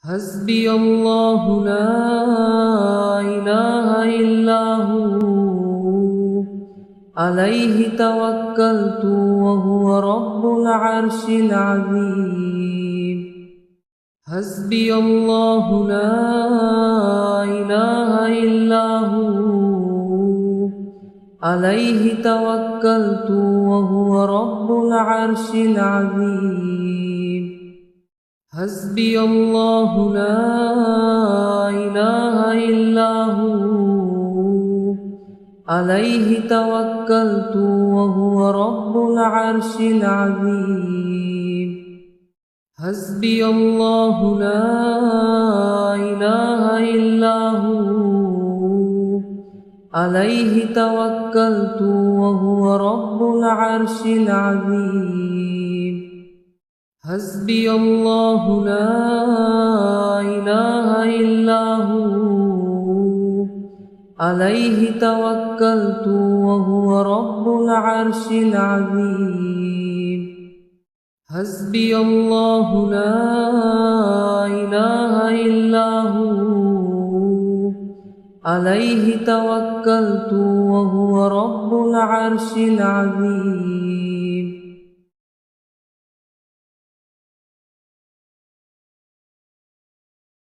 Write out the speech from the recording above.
حسبي الله لا إله إلا هو عليه توكلت وهو رب العرش العظيم. حسبي الله لا إله إلا هو عليه توكلت وهو رب العرش العظيم. حسبي الله لا إله إلا هو عليه توكلت وهو رب العرش العظيم. حسبي الله لا إله إلا هو عليه توكلت وهو رب العرش العظيم. حسبي الله لا إله إلا هو عليه توكلت وهو رب العرش العظيم. حسبي الله لا إله إلا هو عليه توكلت وهو رب العرش العظيم.